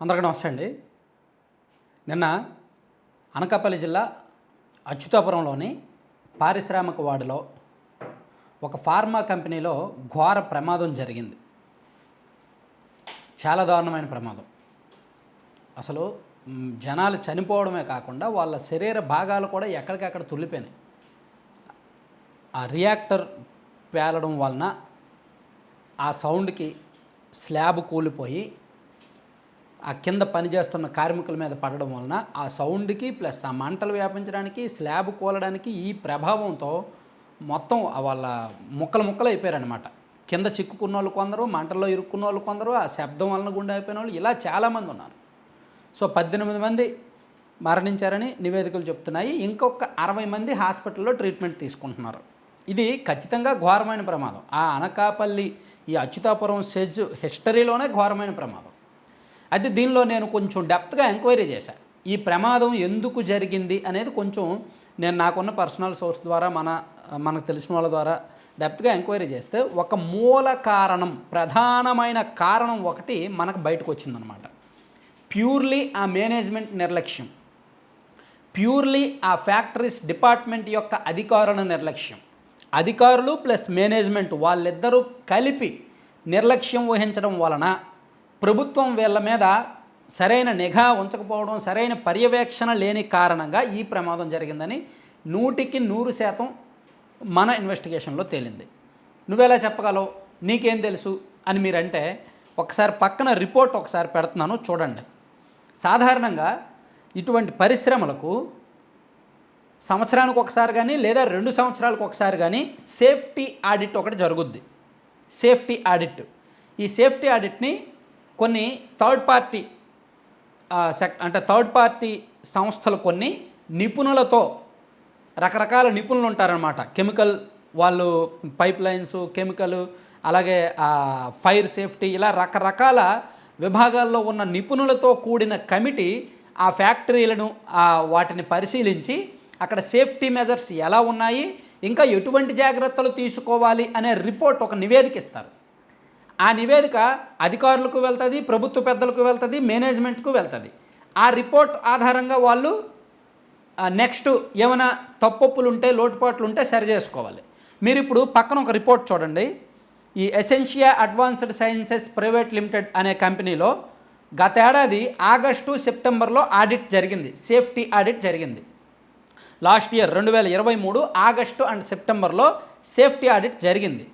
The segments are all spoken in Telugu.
అందరికీ నమస్తే అండి. నిన్న అనకాపల్లి జిల్లా అచ్యుతాపురంలోని పారిశ్రామిక వాడలో ఒక ఫార్మా కంపెనీలో ఘోర ప్రమాదం జరిగింది. చాలా దారుణమైన ప్రమాదం. అసలు జనాలు చనిపోవడమే కాకుండా వాళ్ళ శరీర భాగాలు కూడా ఎక్కడికక్కడ తుల్లిపోయినాయి. ఆ రియాక్టర్ పేలడం వలన ఆ సౌండ్కి స్లాబ్ కూలిపోయి ఆ కింద పనిచేస్తున్న కార్మికుల మీద పడడం వలన ఆ సౌండ్కి ప్లస్ ఆ మంటలు వ్యాపించడానికి స్లాబ్ కూలడానికి ఈ ప్రభావంతో మొత్తం వాళ్ళ ముక్కలు అయిపోయారనమాట. కింద చిక్కుకున్న వాళ్ళు కొందరు, మంటల్లో ఇరుక్కున్న వాళ్ళు కొందరు, ఆ శబ్దం వలన గుండె అయిపోయిన వాళ్ళు, ఇలా చాలామంది ఉన్నారు. సో 18 మంది మరణించారని నివేదికలు చెప్తున్నాయి. ఇంకొక 60 మంది హాస్పిటల్లో ట్రీట్మెంట్ తీసుకుంటున్నారు. ఇది ఖచ్చితంగా ఘోరమైన ప్రమాదం. ఆ అనకాపల్లి ఈ అచ్యుతాపురం సెజ్ హిస్టరీలోనే ఘోరమైన ప్రమాదం. అయితే దీనిలో నేను కొంచెం డెప్త్గా ఎంక్వైరీ చేశాను. ఈ ప్రమాదం ఎందుకు జరిగింది అనేది కొంచెం నేను నాకున్న పర్సనల్ సోర్స్ ద్వారా మనకు తెలిసిన వాళ్ళ ద్వారా డెప్త్గా ఎంక్వైరీ చేస్తే ఒక మూల కారణం, ప్రధానమైన కారణం ఒకటి మనకు బయటకు వచ్చిందనమాట. ప్యూర్లీ ఆ మేనేజ్మెంట్ నిర్లక్ష్యం, ప్యూర్లీ ఆ ఫ్యాక్టరీస్ డిపార్ట్మెంట్ యొక్క అధికారుల నిర్లక్ష్యం. అధికారులు ప్లస్ మేనేజ్మెంట్ వాళ్ళిద్దరూ కలిపి నిర్లక్ష్యం వహించడం వలన ప్రభుత్వం వీళ్ళ మీద సరైన నిఘా ఉంచకపోవడం, సరైన పర్యవేక్షణ లేని కారణంగా ఈ ప్రమాదం జరిగిందని 100% మన ఇన్వెస్టిగేషన్లో తేలింది. నువ్వెలా చెప్పగలవు, నీకేం తెలుసు అని మీరంటే ఒకసారి పక్కన రిపోర్ట్ ఒకసారి పెడుతున్నాను చూడండి. సాధారణంగా ఇటువంటి పరిశ్రమలకు సంవత్సరానికి ఒకసారి కానీ లేదా 2 సంవత్సరాలకు ఒకసారి కానీ సేఫ్టీ ఆడిట్ ఒకటి జరుగుద్ది. Safety audit. ఈ సేఫ్టీ ఆడిట్ని కొన్ని థర్డ్ పార్టీ సంస్థలు కొన్ని నిపుణులతో, రకరకాల నిపుణులు ఉంటారనమాట. కెమికల్ వాళ్ళు, పైప్ లైన్స్, కెమికల్, అలాగే ఫైర్ సేఫ్టీ, ఇలా రకరకాల విభాగాల్లో ఉన్న నిపుణులతో కూడిన కమిటీ ఆ ఫ్యాక్టరీలను వాటిని పరిశీలించి అక్కడ సేఫ్టీ మెజర్స్ ఎలా ఉన్నాయి, ఇంకా ఎటువంటి జాగ్రత్తలు తీసుకోవాలి అనే రిపోర్ట్, ఒక నివేదిక ఇస్తారు. ఆ నివేదిక అధికారులకు వెళ్తుంది, ప్రభుత్వ పెద్దలకు వెళ్తుంది, మేనేజ్మెంట్కు వెళ్తుంది. ఆ రిపోర్ట్ ఆధారంగా వాళ్ళు నెక్స్ట్ ఏమైనా తప్పొప్పులు ఉంటే, లోటుపాట్లు ఉంటే సరి చేసుకోవాలి. మీరు ఇప్పుడు పక్కన ఒక రిపోర్ట్ చూడండి. ఈ Essentia advanced sciences private limited అనే కంపెనీలో గతేడాది ఆగస్టు సెప్టెంబర్లో ఆడిట్ జరిగింది, సేఫ్టీ ఆడిట్ జరిగింది. లాస్ట్ ఇయర్ 2023 ఆగస్టు అండ్ సెప్టెంబర్లో సేఫ్టీ ఆడిట్ జరిగింది.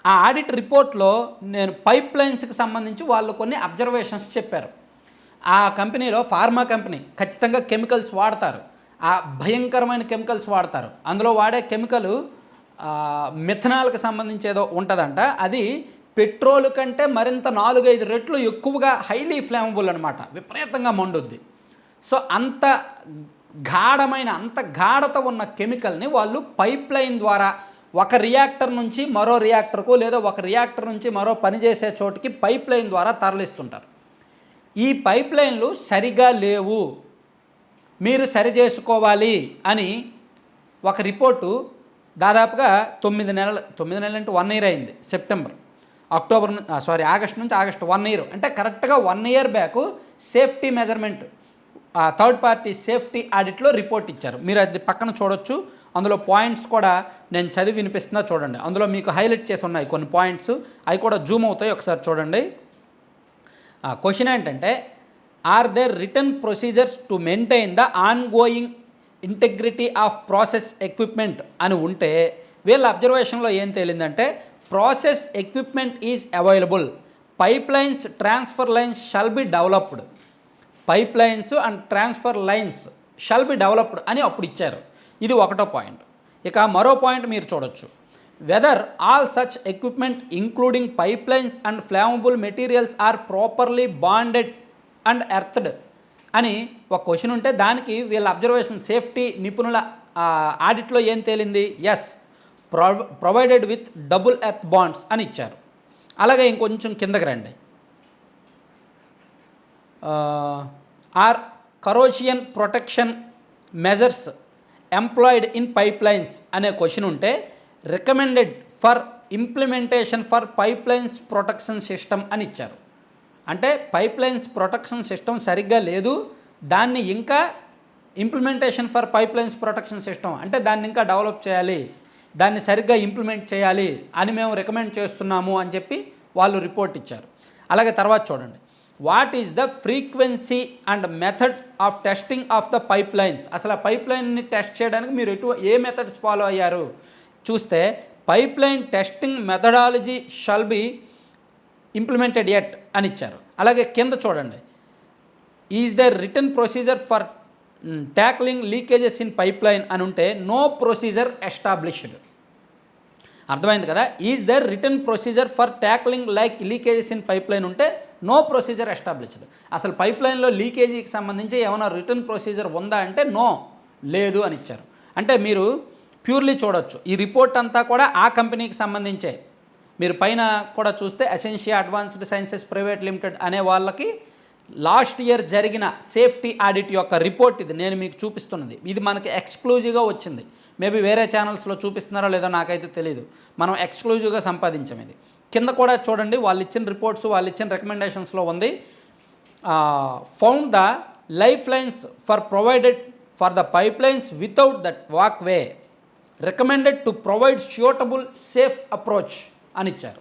ఆ ఆడిట్ రిపోర్ట్లో నేను పైప్ లైన్స్కి సంబంధించి వాళ్ళు కొన్ని అబ్జర్వేషన్స్ చెప్పారు. ఆ కంపెనీలో, ఫార్మా కంపెనీ, ఖచ్చితంగా కెమికల్స్ వాడతారు. ఆ భయంకరమైన కెమికల్స్ వాడతారు. అందులో వాడే కెమికల్ మిథనాల్కి సంబంధించి ఏదో ఉంటుందంట. అది పెట్రోల్ కంటే మరింత 4-5 రెట్లు ఎక్కువగా హైలీ ఫ్లేమబుల్ అనమాట, విపరీతంగా మండుద్ది. సో అంత గాఢత ఉన్న కెమికల్ని వాళ్ళు పైప్ లైన్ ద్వారా ఒక రియాక్టర్ నుంచి మరో రియాక్టర్కు, లేదా ఒక రియాక్టర్ నుంచి మరో పనిచేసే చోటికి పైప్ లైన్ ద్వారా తరలిస్తుంటారు. ఈ పైప్ లైన్లు సరిగా లేవు, మీరు సరి చేసుకోవాలి అని ఒక రిపోర్టు దాదాపుగా 9 నెలలు అంటే 1 ఇయర్ అయింది. ఆగస్ట్ నుంచి ఆగస్టు 1 ఇయర్ అంటే కరెక్ట్గా 1 year back safety measurement third party safety ఆడిట్లో రిపోర్ట్ ఇచ్చారు. మీరు అది పక్కన చూడొచ్చు. అందులో పాయింట్స్ కూడా నేను చదివి వినిపిస్తున్నా చూడండి. అందులో మీకు హైలైట్ చేసి ఉన్నాయి కొన్ని పాయింట్స్, అవి కూడా జూమ్ అవుతాయి, ఒకసారి చూడండి. క్వశ్చన్ ఏంటంటే, are there return procedures to maintain the ongoing integrity of process equipment అని ఉంటే, వీళ్ళ అబ్జర్వేషన్లో ఏం తేలిందంటే, process equipment is available, pipe lines transfer lines shall be developed, pipe lines and transfer lines shall be developed అని అప్పుడు ఇచ్చారు. ఇది ఒకటో పాయింట్. ఇక మరో పాయింట్ మీరు చూడొచ్చు. Whether all such equipment including pipe lines and flammable materials are properly bonded and earthed అని ఒక క్వశ్చన్ ఉంటే, దానికి వీళ్ళ అబ్జర్వేషన్ సేఫ్టీ నిపుణుల ఆడిట్లో ఏం తేలింది, yes provided with double earth bonds అని ఇచ్చారు. అలాగే ఇంకొంచెం కిందకి రండి. Are corrosion protection measures employed in pipe lines అనే క్వశ్చన్ ఉంటే, recommended for implementation for pipe lines protection system అని ఇచ్చారు. అంటే పైప్ లైన్స్ ప్రొటెక్షన్ సిస్టమ్ సరిగ్గా లేదు, దాన్ని ఇంకా implementation for pipe lines protection system అంటే దాన్ని ఇంకా డెవలప్ చేయాలి, దాన్ని సరిగ్గా ఇంప్లిమెంట్ చేయాలి అని మేము రికమెండ్ చేస్తున్నాము అని చెప్పి వాళ్ళు రిపోర్ట్ ఇచ్చారు. అలాగే తర్వాత చూడండి, what is the frequency and method of testing of the pipe lines. అసలు ఆ పైప్ లైన్ని టెస్ట్ చేయడానికి మీరు ఏ మెథడ్స్ ఫాలో అయ్యారు చూస్తే, pipeline testing methodology shall be implemented at అని ఇచ్చారు. అలాగే కింద చూడండి, is there written procedure for tackling leakages in pipeline అని ఉంటే నో ప్రొసీజర్ ఎస్టాబ్లిష్డ్. అర్థమైంది కదా. Is there written procedure for tackling leakages in pipeline ఉంటే నో ప్రొసీజర్ ఎస్టాబ్లిష్డ్. అసలు పైప్ లైన్లో లీకేజీకి సంబంధించి ఏమైనా రిటర్న్ ప్రొసీజర్ ఉందా అంటే నో, లేదు అని ఇచ్చారు. అంటే మీరు ప్యూర్లీ చూడొచ్చు, ఈ రిపోర్ట్ అంతా కూడా ఆ కంపెనీకి సంబంధించే. మీరు పైన కూడా చూస్తే Essentia advanced sciences private limited అనే వాళ్ళకి లాస్ట్ ఇయర్ జరిగిన సేఫ్టీ ఆడిట్ యొక్క రిపోర్ట్ ఇది నేను మీకు చూపిస్తున్నది. ఇది మనకి ఎక్స్క్లూజివ్గా వచ్చింది. మేబీ వేరే ఛానల్స్లో చూపిస్తున్నారో లేదో నాకైతే తెలియదు, మనం ఎక్స్క్లూజివ్గా సంపాదించాం ఇది. కింద కూడా చూడండి, వాళ్ళు ఇచ్చిన రిపోర్ట్స్, వాళ్ళు ఇచ్చిన రికమెండేషన్స్లో ఉంది, found the life lines for provided for the pipe lines without that walk way recommended to provide suitable safe approach అని ఇచ్చారు.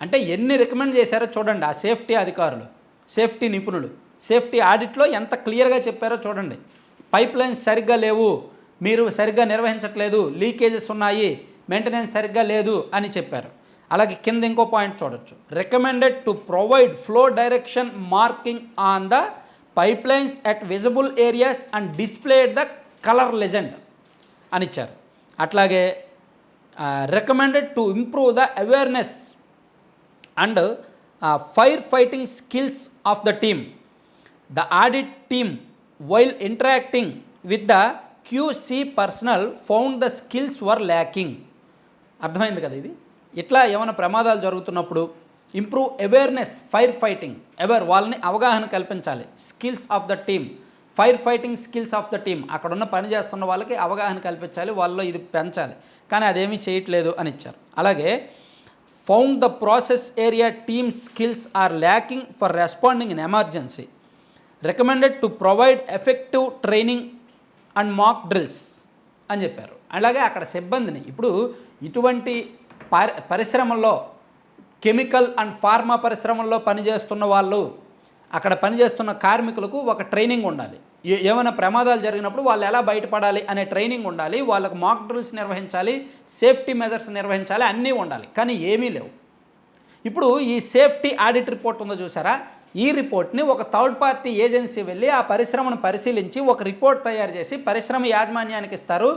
అంటే ఎన్ని రికమెండ్ చేశారో చూడండి ఆ సేఫ్టీ అధికారులు, సేఫ్టీ నిపుణులు. సేఫ్టీ ఆడిట్లో ఎంత క్లియర్గా చెప్పారో చూడండి. పైప్ లైన్స్ సరిగ్గా లేవు, మీరు సరిగ్గా నిర్వహించట్లేదు, లీకేజెస్ ఉన్నాయి, మెయింటెనెన్స్ సరిగ్గా లేదు అని చెప్పారు. అలాగే కింద ఇంకో పాయింట్ చూడొచ్చు, recommended to provide flow direction marking on the pipe lines at visible areas and displayed the colour legend అని ఇచ్చారు. అట్లాగే recommended to improve the awareness and fire fighting skills of the team. The audit team while interacting with the QC personal found the skills were lacking. అర్థమైంది కదా ఇది. ఇట్లా ఏమైనా ప్రమాదాలు జరుగుతున్నప్పుడు ఇంప్రూవ్ అవేర్నెస్, ఫైర్ ఫైటింగ్ వాళ్ళని అవగాహన కల్పించాలి. Skills of the team, fire fighting skills of the team, అక్కడున్న పని చేస్తున్న వాళ్ళకి అవగాహన కల్పించాలి, వాళ్ళలో ఇది పెంచాలి. కానీ అదేమీ చేయట్లేదు అని ఇచ్చారు. అలాగే found the process area team skills are lacking for responding in emergency. Recommended to provide effective training and mock drills అని చెప్పారు. అలాగే అక్కడ సిబ్బందిని, ఇప్పుడు ఇటువంటి పరిశ్రమల్లో, కెమికల్ అండ్ ఫార్మా పరిశ్రమల్లో పనిచేస్తున్న వాళ్ళు, అక్కడ పనిచేస్తున్న కార్మికులకు ఒక ట్రైనింగ్ ఉండాలి. ఏమైనా ప్రమాదాలు జరిగినప్పుడు వాళ్ళు ఎలా బయటపడాలి అనే ట్రైనింగ్ ఉండాలి, వాళ్ళకు మాక్ డ్రిల్స్ నిర్వహించాలి, సేఫ్టీ మెజర్స్ నిర్వహించాలి, అన్నీ ఉండాలి. కానీ ఏమీ లేవు. ఇప్పుడు ఈ సేఫ్టీ ఆడిట్ రిపోర్ట్ ఉందో చూసారా, ఈ రిపోర్ట్ని ఒక థర్డ్ పార్టీ ఏజెన్సీ వెళ్ళి ఆ పరిశ్రమను పరిశీలించి ఒక రిపోర్ట్ తయారు చేసి పరిశ్రమ యాజమాన్యానికి ఇస్తారు,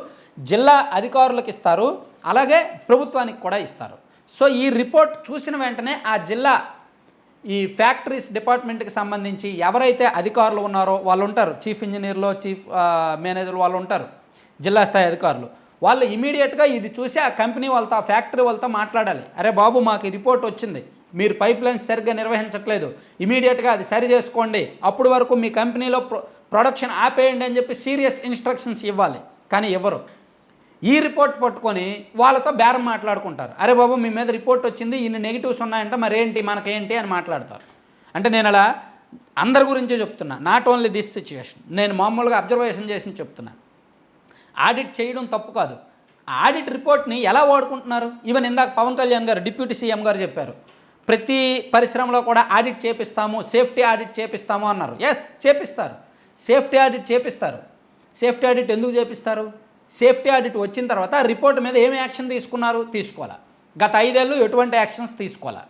జిల్లా అధికారులకు ఇస్తారు, అలాగే ప్రభుత్వానికి కూడా ఇస్తారు. సో ఈ రిపోర్ట్ చూసిన వెంటనే ఆ జిల్లా ఈ ఫ్యాక్టరీస్ డిపార్ట్మెంట్కి సంబంధించి ఎవరైతే అధికారులు ఉన్నారో వాళ్ళు ఉంటారు, చీఫ్ ఇంజనీర్లు, చీఫ్ మేనేజర్లు వాళ్ళు ఉంటారు, జిల్లా స్థాయి అధికారులు, వాళ్ళు ఇమీడియట్గా ఇది చూసి ఆ కంపెనీ వాళ్ళతో, ఆ ఫ్యాక్టరీ వాళ్ళతో మాట్లాడాలి. అరే బాబు, మాకు ఈ రిపోర్ట్ వచ్చింది, మీరు పైప్ లైన్స్ సరిగ్గా నిర్వహించట్లేదు, ఇమీడియట్గా అది సరి చేసుకోండి, అప్పటి వరకు మీ కంపెనీలో ప్రొడక్షన్ ఆపేయండి అని చెప్పి సీరియస్ ఇన్స్ట్రక్షన్స్ ఇవ్వాలి. కానీ ఎవరు ఈ రిపోర్ట్ పట్టుకొని వాళ్ళతో బేరం మాట్లాడుకుంటారు. అరే బాబు, మీ మీద రిపోర్ట్ వచ్చింది, ఇన్ని నెగిటివ్స్ ఉన్నాయంటే మరేంటి, మనకేంటి అని మాట్లాడతారు. అంటే నేను అలా అందరి గురించే చెప్తున్నా, నాట్ ఓన్లీ దిస్ సిచ్యుయేషన్, నేను మామూలుగా అబ్జర్వేషన్ చేసి చెప్తున్నా. ఆడిట్ చేయడం తప్పు కాదు, ఆడిట్ రిపోర్ట్ని ఎలా వాడుకుంటున్నారు. ఈవెన్ ఇందాక పవన్ కళ్యాణ్ గారు, డిప్యూటీ సీఎం గారు చెప్పారు, ప్రతి పరిశ్రమలో కూడా ఆడిట్ చేపిస్తాము, సేఫ్టీ ఆడిట్ చేపిస్తాము అన్నారు. ఎస్, చేపిస్తారు, సేఫ్టీ ఆడిట్ చేపిస్తారు. సేఫ్టీ ఆడిట్ ఎందుకు చేపిస్తారు? సేఫ్టీ ఆడిట్ వచ్చిన తర్వాత రిపోర్ట్ మీద ఏమి యాక్షన్ తీసుకోవాలా, గత 5 ఏళ్ళు ఎటువంటి యాక్షన్స్ తీసుకోవాలా,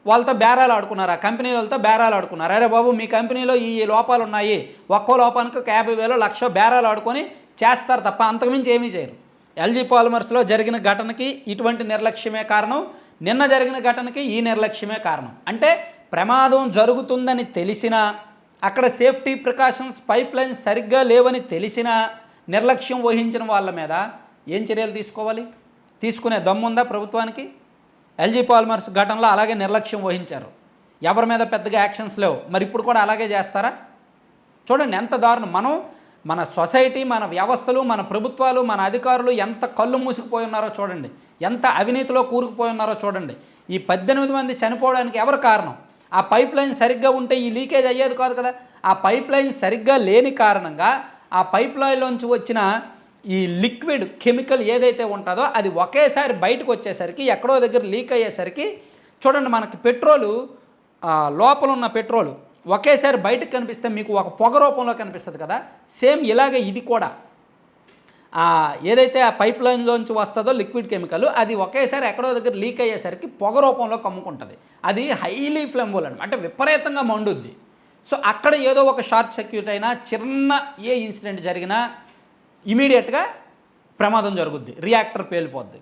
వాళ్ళతో బేరాలు ఆడుకున్నారు, ఆ కంపెనీ వాళ్ళతో బేరాలు ఆడుకున్నారు. అరే బాబు, మీ కంపెనీలో ఈ లోపాలు ఉన్నాయి, ఒక్కో లోపానికి 50,000 1,00,000 బేరాలు ఆడుకొని చేస్తారు తప్ప అంతకుమించి ఏమీ చేయరు. ఎల్జీ పాలిమర్స్లో జరిగిన ఘటనకి ఇటువంటి నిర్లక్ష్యమే కారణం, నిన్న జరిగిన ఘటనకి ఈ నిర్లక్ష్యమే కారణం. అంటే ప్రమాదం జరుగుతుందని తెలిసినా, అక్కడ సేఫ్టీ ప్రికాషన్స్, పైప్ లైన్స్ సరిగ్గా లేవని తెలిసినా నిర్లక్ష్యం వహించిన వాళ్ళ మీద ఏం చర్యలు తీసుకోవాలి? తీసుకునే దమ్ముందా ప్రభుత్వానికి? ఎల్జీ పాలిమర్స్ ఘటనలో అలాగే నిర్లక్ష్యం వహించారు, ఎవరి మీద పెద్దగా యాక్షన్స్ లేవు, మరి ఇప్పుడు కూడా అలాగే చేస్తారా? చూడండి ఎంత దారుణం. మన సొసైటీ, మన వ్యవస్థలు, మన ప్రభుత్వాలు, మన అధికారులు ఎంత కళ్ళు మూసుకుపోయి ఉన్నారో చూడండి, ఎంత అవినీతిలో కూరుకుపోయి ఉన్నారో చూడండి. ఈ 18 మంది చనిపోవడానికి ఎవరు కారణం? ఆ పైప్ లైన్ సరిగ్గా ఉంటే ఈ లీకేజ్ అయ్యేది కాదు కదా. ఆ పైప్ లైన్ సరిగ్గా లేని కారణంగా ఆ పైప్ లైన్లోంచి వచ్చిన ఈ లిక్విడ్ కెమికల్ ఏదైతే ఉంటుందో అది ఒకేసారి బయటకు వచ్చేసరికి ఎక్కడో దగ్గర లీక్ అయ్యేసరికి చూడండి, మనకి పెట్రోలు లోపల ఉన్న పెట్రోలు ఒకేసారి బయటకు కనిపిస్తే మీకు ఒక పొగ రూపంలో కనిపిస్తుంది కదా. సేమ్ ఇలాగే ఇది కూడా ఏదైతే ఆ పైప్ లైన్లోంచి వస్తుందో లిక్విడ్ కెమికల్ అది ఒకేసారి ఎక్కడో దగ్గర లీక్ అయ్యేసరికి పొగ రూపంలో కమ్ముకుంటుంది. అది హైలీ ఫ్లెమబుల్ అనమాట, అంటే విపరీతంగా మండుద్ది. సో అక్కడ ఏదో ఒక షార్ట్ సర్క్యూట్ అయినా చిన్న ఏ ఇన్సిడెంట్ జరిగినా ఇమీడియట్గా ప్రమాదం జరుగుద్ది, రియాక్టర్ పేలిపోద్ది,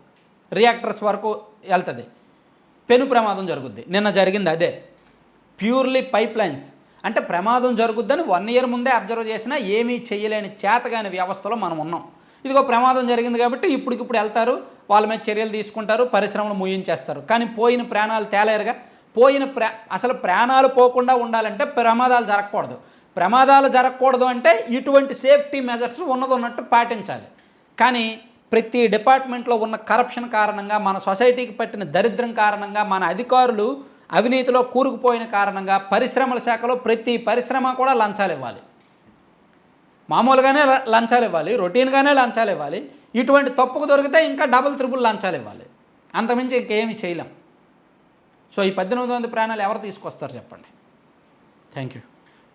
రియాక్టర్స్ వరకు వెళ్తుంది, పెను ప్రమాదం జరుగుద్ది. నిన్న జరిగింది అదే, ప్యూర్లీ పైప్ లైన్స్. అంటే ప్రమాదం జరుగుద్దని 1 year ముందే అబ్జర్వ్ చేసినా ఏమీ చేయలేని చేతగాని వ్యవస్థలో మనం ఉన్నాం. ఇదిగో ప్రమాదం జరిగింది కాబట్టి ఇప్పటికిప్పుడు వెళ్తారు, వాళ్ళ మీద చర్యలు తీసుకుంటారు, పరిశ్రమలు ముయించేస్తారు. కానీ పోయిన ప్రాణాలు తేలేరుగా. అసలు ప్రాణాలు పోకుండా ఉండాలంటే ప్రమాదాలు జరగకూడదు. ప్రమాదాలు జరగకూడదు అంటే ఇటువంటి సేఫ్టీ మెజర్స్ ఉన్నట్టు పాటించాలి. కానీ ప్రతి డిపార్ట్మెంట్లో ఉన్న కరప్షన్ కారణంగా, మన సొసైటీకి పట్టిన దరిద్రం కారణంగా, మన అధికారులు అవినీతిలో కూరుకుపోయిన కారణంగా పరిశ్రమల శాఖలో ప్రతి పరిశ్రమ కూడా లంచాలు ఇవ్వాలి, మామూలుగానే లంచాలు ఇవ్వాలి, రొటీన్గానే లంచాలు ఇవ్వాలి. ఇటువంటి తప్పుకు దొరికితే ఇంకా డబుల్ త్రిబుల్ లంచాలు ఇవ్వాలి. అంతమించి ఇంకేమీ చేయలేం. సో ఈ 1800 ప్రాణాలు ఎవరు తీసుకొస్తారు చెప్పండి. Thank you.